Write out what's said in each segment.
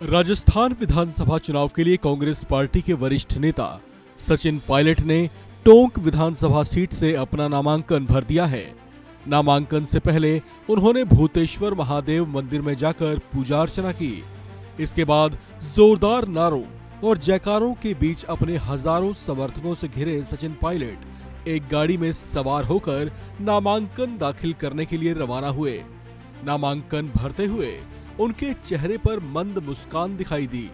राजस्थान विधानसभा चुनाव के लिए कांग्रेस पार्टी के वरिष्ठ नेता सचिन पायलट ने टोंक विधानसभा सीट से अपना नामांकन भर दिया है। नामांकन से पहले उन्होंने भूतेश्वर महादेव मंदिर में जाकर पूजा अर्चना की। इसके बाद जोरदार नारों और जयकारों के बीच अपने हजारों समर्थकों से घिरे सचिन पायलट एक गाड़ी में सवार होकर नामांकन दाखिल करने के लिए रवाना हुए। नामांकन भरते हुए उनके चेहरे पर मंद मुस्कान दिखाई दी,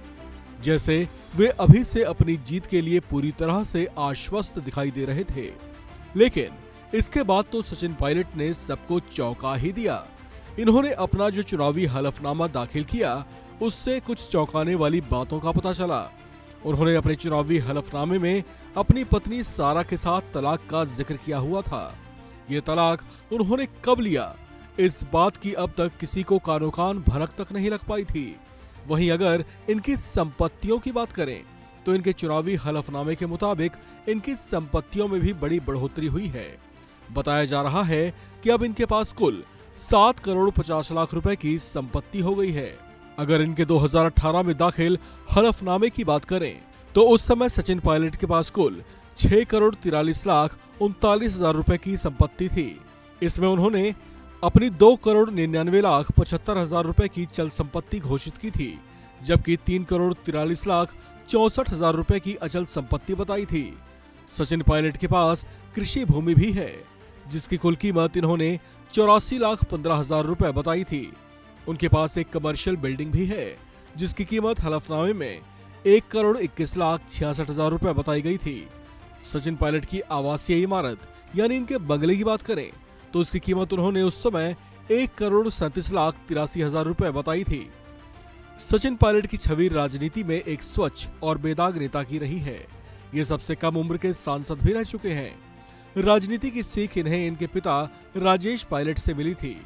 जैसे वे अभी से अपनी जीत के लिए पूरी तरह से आश्वस्त दिखाई दे रहे थे। लेकिन इसके बाद तो सचिन पायलट ने सबको चौंका ही दिया। इन्होंने अपना जो चुनावी हलफनामा दाखिल किया, उससे कुछ चौंकाने वाली बातों का पता चला। उन्होंने अपने चुनावी हलफनामे में अपनी पत्नी सारा के साथ तलाक का जिक्र किया हुआ था। ये तलाक उन्होंने कब लिया, इस बात की अब तक किसी को कानो कान भनक तक नहीं लग पाई थी। वहीं अगर इनकी संपत्तियों की बात करें तो इनके चुनावी हलफनामे के मुताबिक इनकी संपत्तियों में भी बड़ी बढ़ोतरी हुई है। बताया जा रहा है कि अब इनके पास कुल 7 करोड़ 50 लाख रुपए की संपत्ति हो गई है। अगर इनके 2018 में दाखिल हलफनामे की बात करें तो उस समय सचिन पायलट के पास कुल 6 करोड़ 43 लाख 39 हजार रुपए की संपत्ति थी। इसमें उन्होंने अपनी 2 करोड़ 99 लाख 75 हजार रुपए की चल संपत्ति घोषित की थी, जबकि 3 करोड़ 43 लाख 64 हजार रुपए की अचल संपत्ति बताई थी। सचिन पायलट के पास कृषि भूमि भी है, जिसकी कुल कीमत इन्होंने 84 लाख 15 हजार रुपए बताई थी। उनके पास एक कमर्शियल बिल्डिंग भी है, जिसकी कीमत हलफनामे में 1 करोड़ 21 लाख 66 हजार रुपए बताई गई थी। सचिन पायलट की आवासीय इमारत यानी इनके बंगले की बात करें तो इसकी कीमत उन्होंने उस समय 1 करोड़ 37 लाख 83 हजार रुपए बताई थी। सचिन पायलट की छवि राजनीति में एक स्वच्छ और बेदाग नेता की रही है। ये सबसे कम उम्र के सांसद भी रह चुके हैं। राजनीति की सीख इन्हें इनके पिता राजेश पायलट से मिली थी।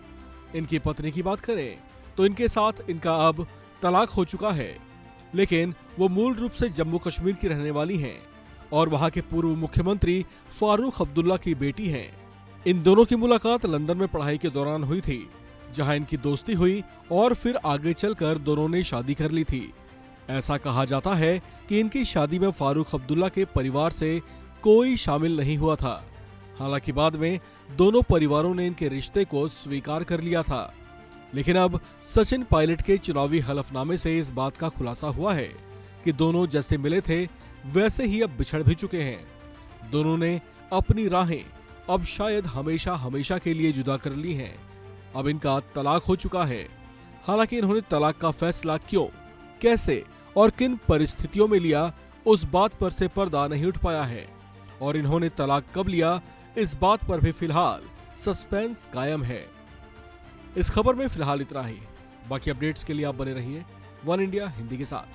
इनकी पत्नी की बात करें तो इनके साथ इनका अब तलाक हो चुका है, लेकिन वो मूल रूप से जम्मू कश्मीर की रहने वाली हैं और वहां के पूर्व मुख्यमंत्री फारूक अब्दुल्ला की बेटी हैं। इन दोनों की मुलाकात लंदन में पढ़ाई के दौरान हुई थी, जहां इनकी दोस्ती हुई और फिर आगे चलकर दोनों ने शादी कर ली थी। ऐसा कहा जाता है कि इनकी शादी में फारूक अब्दुल्ला के परिवार से कोई शामिल नहीं हुआ था। हालांकि बाद में दोनों परिवारों ने इनके रिश्ते को स्वीकार कर लिया था। लेकिन अब सचिन पायलट के चुनावी हलफनामे से इस बात का खुलासा हुआ है कि दोनों जैसे मिले थे वैसे ही अब बिछड़ भी चुके हैं। दोनों ने अपनी राहें अब शायद हमेशा हमेशा के लिए जुदा कर ली हैं। अब इनका तलाक हो चुका है। हालांकि इन्होंने तलाक का फैसला क्यों, कैसे और किन परिस्थितियों में लिया, उस बात पर से पर्दा नहीं उठ पाया है और इन्होंने तलाक कब लिया, इस बात पर भी फिलहाल सस्पेंस कायम है। इस खबर में फिलहाल इतना ही। बाकी अपडेट्स के लिए आप बने रहिए वन इंडिया हिंदी के साथ।